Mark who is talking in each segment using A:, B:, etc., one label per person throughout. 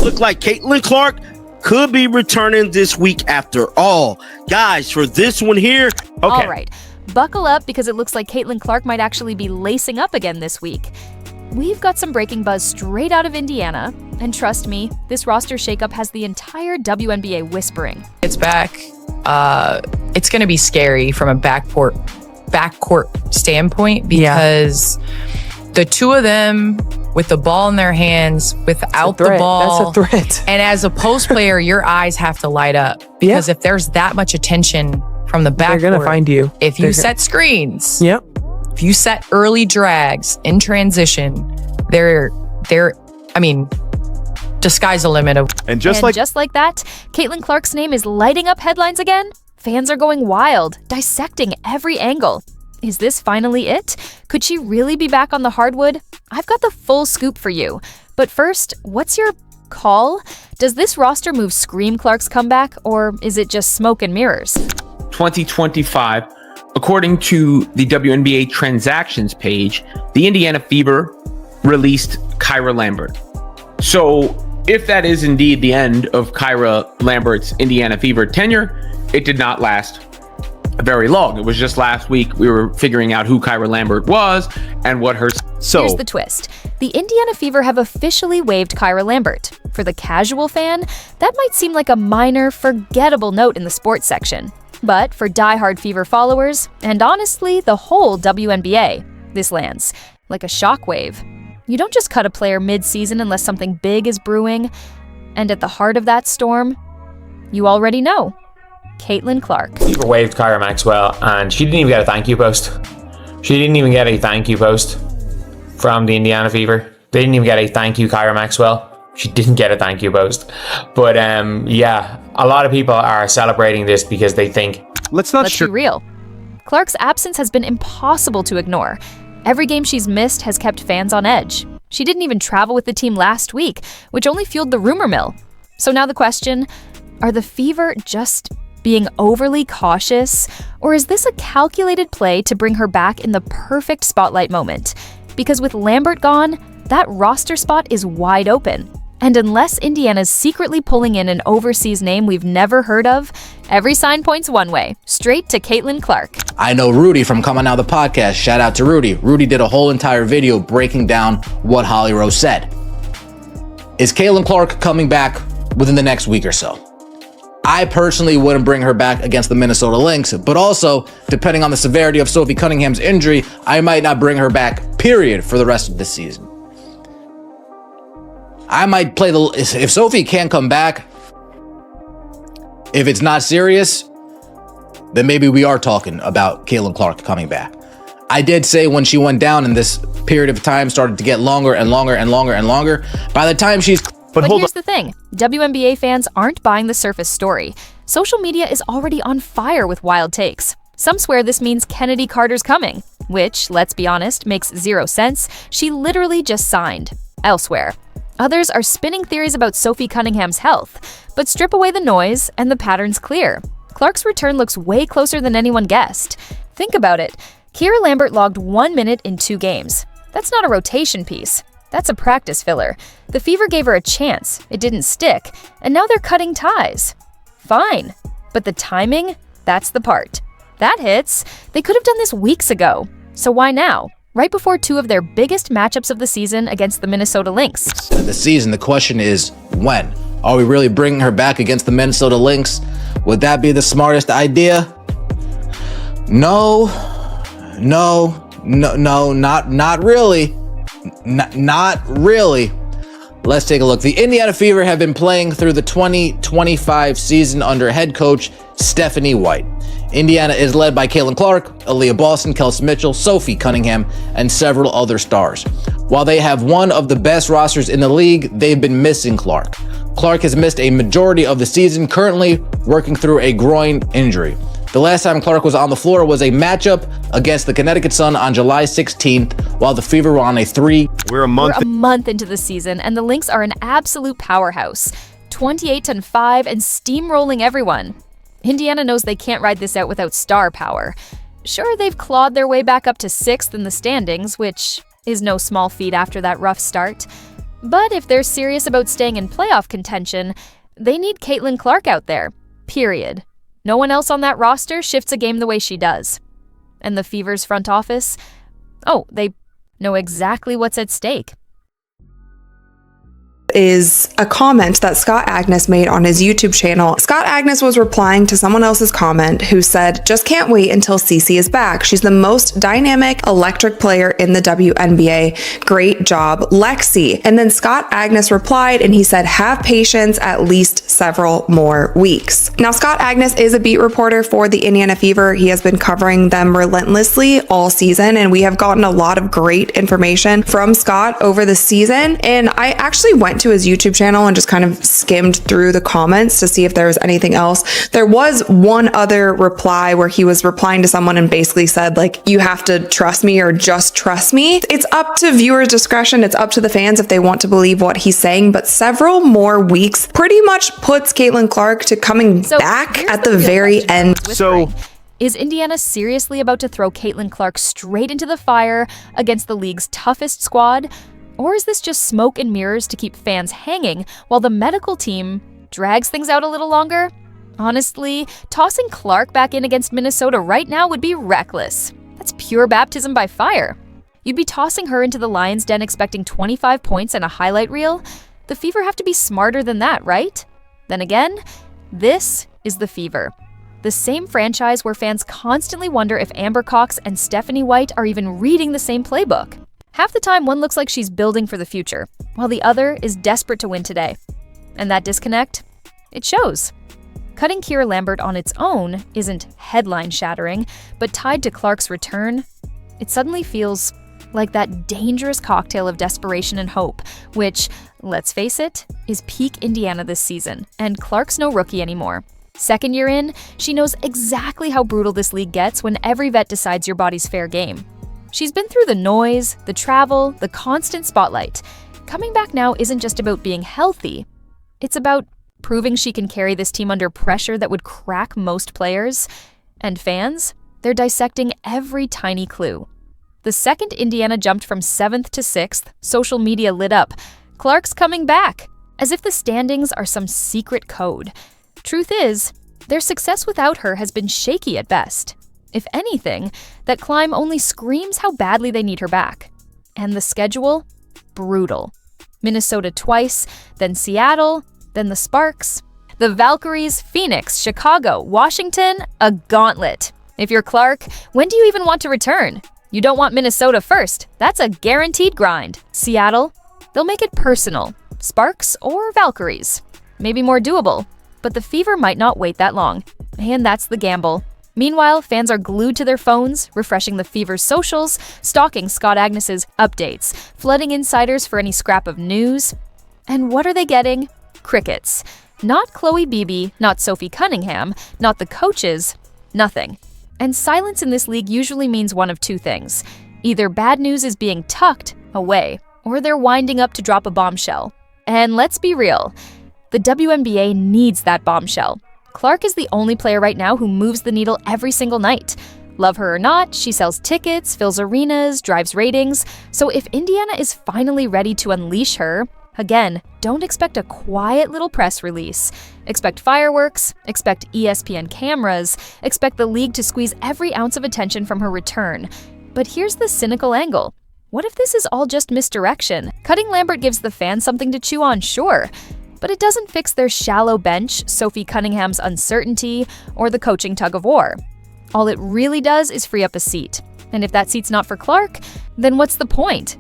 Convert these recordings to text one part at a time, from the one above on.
A: Look like Caitlin Clark could be returning this week after all. Guys, for this one here, okay.
B: All right, buckle up because it looks like Caitlin Clark might actually be lacing up again this week. We've got some breaking buzz straight out of Indiana, and trust me, this roster shakeup has the entire WNBA whispering.
C: It's back. It's going to be scary from a backcourt standpoint because the two of them with the ball in their hands, without the ball.
D: That's a threat.
C: And as a post player, your eyes have to light up because if there's that much attention from the backcourt,
D: they're going to find you.
C: If you set screens,
D: if
C: you set early drags in transition, sky's the limit.
B: And just like that, Caitlin Clark's name is lighting up headlines again. Fans are going wild, dissecting every angle. Is this finally it? Could she really be back on the hardwood? I've got the full scoop for you. But first, what's your call? Does this roster move Scream Clark's comeback, or is it just smoke and mirrors?
E: 2025, according to the WNBA transactions page, the Indiana Fever released Kyra Lambert. So if that is indeed the end of Kyra Lambert's Indiana Fever tenure, it did not last very long. It was just last week we were figuring out who Kyra Lambert was and what her...
B: Here's the twist. The Indiana Fever have officially waived Kyra Lambert. For the casual fan, that might seem like a minor, forgettable note in the sports section. But for diehard Fever followers, and honestly, the whole WNBA, this lands like a shockwave. You don't just cut a player mid-season unless something big is brewing. And at the heart of that storm, you already know. Caitlin Clark.
F: Fever waived Kyra Maxwell, and she didn't even get a thank you post. She didn't even get a thank you post from the Indiana Fever. They didn't even get a thank you, Kyra Maxwell. She didn't get a thank you post. But a lot of people are celebrating this because they think...
B: Let's be real. Clark's absence has been impossible to ignore. Every game she's missed has kept fans on edge. She didn't even travel with the team last week, which only fueled the rumor mill. So now the question, are the Fever just being overly cautious, or is this a calculated play to bring her back in the perfect spotlight moment? Because with Lambert gone, that roster spot is wide open. And unless Indiana's secretly pulling in an overseas name we've never heard of, every sign points one way, straight to Caitlin Clark.
G: I know Rudy from Come On Now the podcast. Shout out to Rudy. Rudy did a whole entire video breaking down what Holly Rose said. Is Caitlin Clark coming back within the next week or so? I personally wouldn't bring her back against the Minnesota Lynx, but also, depending on the severity of Sophie Cunningham's injury, I might not bring her back, period, for the rest of the season. I might play if Sophie can't come back, if it's not serious, then maybe we are talking about Caitlin Clark coming back. I did say when she went down and this period of time started to get longer and longer and longer and longer, by the time she's...
B: But here's the thing, WNBA fans aren't buying the surface story. Social media is already on fire with wild takes. Some swear this means Kennedy Carter's coming, which, let's be honest, makes zero sense. She literally just signed. Elsewhere. Others are spinning theories about Sophie Cunningham's health, but strip away the noise and the pattern's clear. Clark's return looks way closer than anyone guessed. Think about it. Kyra Lambert logged 1 minute in 2 games. That's not a rotation piece. That's a practice filler. The Fever gave her a chance. It didn't stick. And now they're cutting ties. Fine. But the timing? That's the part. That hits. They could have done this weeks ago. So why now? Right before 2 of their biggest matchups of the season against the Minnesota Lynx.
G: The season, the question is, when? Are we really bringing her back against the Minnesota Lynx? Would that be the smartest idea? No, not really. Not really. Let's take a look. The Indiana Fever have been playing through the 2025 season under head coach Stephanie White. Indiana is led by Caitlin Clark, Aaliyah Boston, Kelsey Mitchell, Sophie Cunningham, and several other stars. While they have one of the best rosters in the league, they've been missing Clark. Clark has missed a majority of the season, currently working through a groin injury. The last time Clark was on the floor was a matchup against the Connecticut Sun on July 16th, while the Fever were on a 3.
B: We're a month into the season, and the Lynx are an absolute powerhouse. 28-5 and steamrolling everyone. Indiana knows they can't ride this out without star power. Sure, they've clawed their way back up to 6th in the standings, which is no small feat after that rough start. But if they're serious about staying in playoff contention, they need Caitlin Clark out there. Period. No one else on that roster shifts a game the way she does. And the Fever's front office? Oh, they know exactly what's at stake.
D: Is a comment that Scott Agnes made on his YouTube channel. Scott Agnes was replying to someone else's comment who said, "Just can't wait until Cece is back. She's the most dynamic, electric player in the WNBA. Great job, Lexi." And then Scott Agnes replied and he said, "Have patience, at least several more weeks." Now, Scott Agnes is a beat reporter for the Indiana Fever. He has been covering them relentlessly all season, and we have gotten a lot of great information from Scott over the season. And I actually went to his YouTube channel and just kind of skimmed through the comments to see if there was anything else. There was one other reply where he was replying to someone and basically said, like, "You have to trust me," or "just trust me." It's up to viewers' discretion. It's up to the fans if they want to believe what he's saying, but several more weeks pretty much puts Caitlin Clark to coming back at the very end.
A: So,
B: is Indiana seriously about to throw Caitlin Clark straight into the fire against the league's toughest squad? Or is this just smoke and mirrors to keep fans hanging while the medical team drags things out a little longer? Honestly, tossing Clark back in against Minnesota right now would be reckless. That's pure baptism by fire. You'd be tossing her into the Lions' den expecting 25 points and a highlight reel? The Fever have to be smarter than that, right? Then again, this is the Fever. The same franchise where fans constantly wonder if Amber Cox and Stephanie White are even reading the same playbook. Half the time, one looks like she's building for the future, while the other is desperate to win today. And that disconnect? It shows. Cutting Kiera Lambert on its own isn't headline-shattering, but tied to Clark's return, it suddenly feels like that dangerous cocktail of desperation and hope, which, let's face it, is peak Indiana this season, and Clark's no rookie anymore. Second year in, she knows exactly how brutal this league gets when every vet decides your body's fair game. She's been through the noise, the travel, the constant spotlight. Coming back now isn't just about being healthy. It's about proving she can carry this team under pressure that would crack most players. And fans, they're dissecting every tiny clue. The second Indiana jumped from 7th to 6th, social media lit up. Clark's coming back, as if the standings are some secret code. Truth is, their success without her has been shaky at best. If anything, that climb only screams how badly they need her back. And the schedule? Brutal. Minnesota twice, then Seattle, then the Sparks, the Valkyries, Phoenix, Chicago, Washington, a gauntlet. If you're Clark, when do you even want to return? You don't want Minnesota first. That's a guaranteed grind. Seattle? They'll make it personal. Sparks or Valkyries? Maybe more doable. But the Fever might not wait that long. And that's the gamble. Meanwhile, fans are glued to their phones, refreshing the Fever's socials, stalking Scott Agnes's updates, flooding insiders for any scrap of news. And what are they getting? Crickets. Not Chloe Beebe, not Sophie Cunningham, not the coaches, nothing. And silence in this league usually means one of two things. Either bad news is being tucked away, or they're winding up to drop a bombshell. And let's be real, the WNBA needs that bombshell. Clark is the only player right now who moves the needle every single night. Love her or not, she sells tickets, fills arenas, drives ratings. So if Indiana is finally ready to unleash her, again, don't expect a quiet little press release. Expect fireworks, expect ESPN cameras, expect the league to squeeze every ounce of attention from her return. But here's the cynical angle. What if this is all just misdirection? Cutting Lambert gives the fans something to chew on, sure. But it doesn't fix their shallow bench, Sophie Cunningham's uncertainty, or the coaching tug-of-war. All it really does is free up a seat. And if that seat's not for Clark, then what's the point?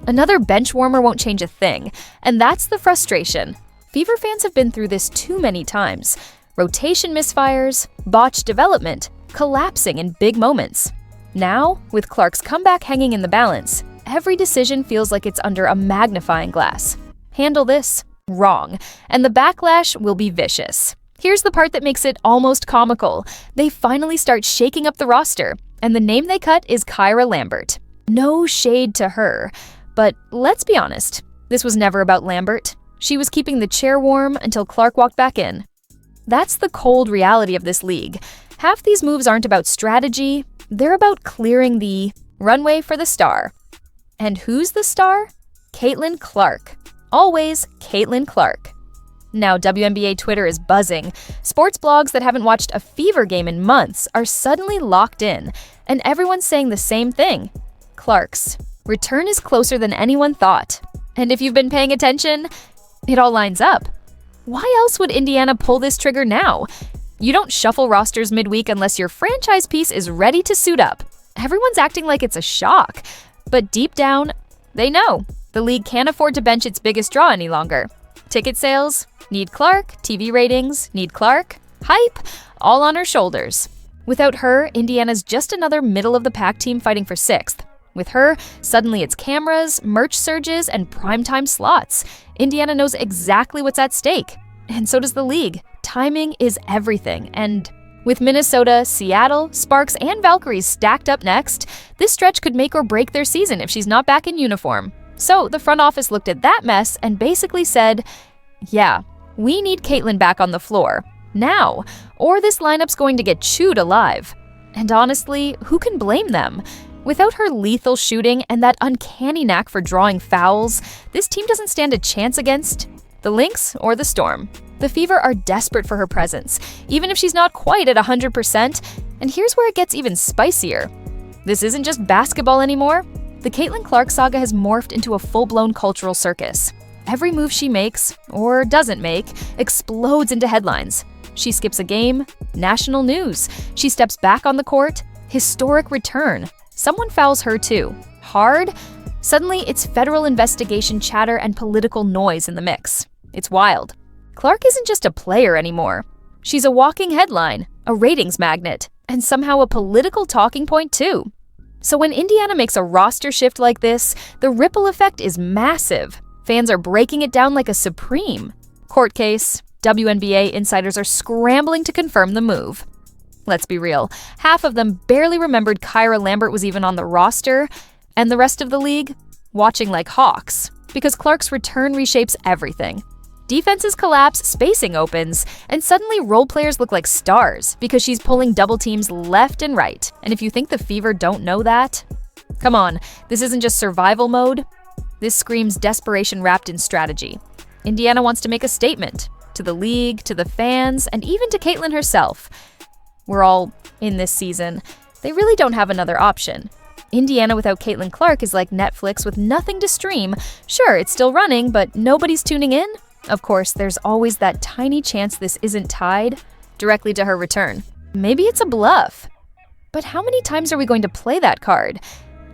B: Another bench warmer won't change a thing, and that's the frustration. Fever fans have been through this too many times. Rotation misfires, botched development, collapsing in big moments. Now, with Clark's comeback hanging in the balance, every decision feels like it's under a magnifying glass. Handle this. Wrong, and the backlash will be vicious. Here's the part that makes it almost comical. They finally start shaking up the roster, and the name they cut is Kiera Lambert. No shade to her, but let's be honest, this was never about Lambert. She was keeping the chair warm until Clark walked back in. That's the cold reality of this league. Half these moves aren't about strategy, they're about clearing the runway for the star. And who's the star? Caitlin Clark. Always Caitlin Clark. Now, WNBA Twitter is buzzing. Sports blogs that haven't watched a Fever game in months are suddenly locked in, and everyone's saying the same thing. Clark's return is closer than anyone thought. And if you've been paying attention, it all lines up. Why else would Indiana pull this trigger now? You don't shuffle rosters midweek unless your franchise piece is ready to suit up. Everyone's acting like it's a shock. But deep down, they know the league can't afford to bench its biggest draw any longer. Ticket sales, need Clark. TV ratings, need Clark. Hype, all on her shoulders. Without her, Indiana's just another middle-of-the-pack team fighting for 6th. With her, suddenly it's cameras, merch surges, and primetime slots. Indiana knows exactly what's at stake. And so does the league. Timing is everything. And with Minnesota, Seattle, Sparks, and Valkyries stacked up next, this stretch could make or break their season if she's not back in uniform. So the front office looked at that mess and basically said, yeah, we need Caitlin back on the floor. Now, or this lineup's going to get chewed alive. And honestly, who can blame them? Without her lethal shooting and that uncanny knack for drawing fouls, this team doesn't stand a chance against the Lynx or the Storm. The Fever are desperate for her presence, even if she's not quite at 100%. And here's where it gets even spicier. This isn't just basketball anymore. The Caitlin Clark saga has morphed into a full-blown cultural circus. Every move she makes, or doesn't make, explodes into headlines. She skips a game, national news. She steps back on the court, historic return. Someone fouls her too. Hard? Suddenly, it's federal investigation chatter and political noise in the mix. It's wild. Clark isn't just a player anymore. She's a walking headline, a ratings magnet, and somehow a political talking point too. So when Indiana makes a roster shift like this, the ripple effect is massive. Fans are breaking it down like a supreme. Court case, WNBA insiders are scrambling to confirm the move. Let's be real, half of them barely remembered Kyra Lambert was even on the roster, and the rest of the league watching like hawks, because Clark's return reshapes everything. Defenses collapse, spacing opens, and suddenly role players look like stars because she's pulling double teams left and right. And if you think the Fever don't know that, come on, this isn't just survival mode. This screams desperation wrapped in strategy. Indiana wants to make a statement to the league, to the fans, and even to Caitlin herself. We're all in this season. They really don't have another option. Indiana without Caitlin Clark is like Netflix with nothing to stream. Sure, it's still running, but nobody's tuning in. Of course, there's always that tiny chance this isn't tied directly to her return. Maybe it's a bluff. But how many times are we going to play that card?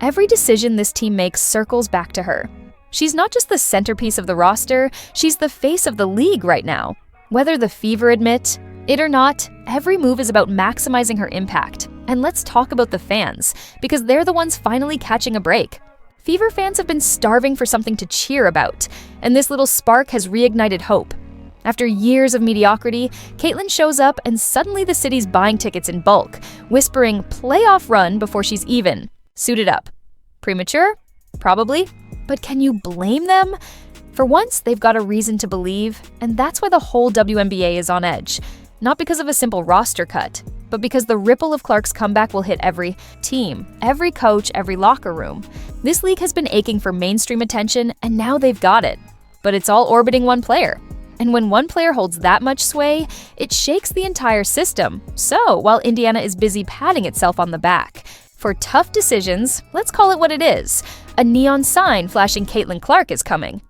B: Every decision this team makes circles back to her. She's not just the centerpiece of the roster, she's the face of the league right now. Whether the Fever admit it or not, every move is about maximizing her impact. And let's talk about the fans, because they're the ones finally catching a break. Fever fans have been starving for something to cheer about, and this little spark has reignited hope. After years of mediocrity, Caitlin shows up and suddenly the city's buying tickets in bulk, whispering playoff run before she's even suited up. Premature? Probably. But can you blame them? For once, they've got a reason to believe, and that's why the whole WNBA is on edge. Not because of a simple roster cut, but because the ripple of Clark's comeback will hit every team, every coach, every locker room. This league has been aching for mainstream attention, and now they've got it. But it's all orbiting one player. And when one player holds that much sway, it shakes the entire system. So, while Indiana is busy patting itself on the back, for tough decisions, let's call it what it is. A neon sign flashing Caitlin Clark is coming.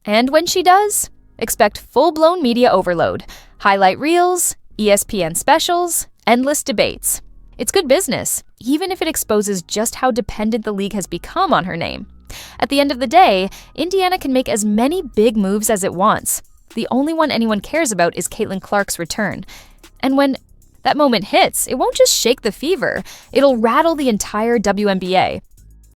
B: And when she does, expect full-blown media overload. Highlight reels, ESPN specials, endless debates. It's good business, even if it exposes just how dependent the league has become on her name. At the end of the day, Indiana can make as many big moves as it wants. The only one anyone cares about is Caitlin Clark's return. And when that moment hits, it won't just shake the Fever, it'll rattle the entire WNBA.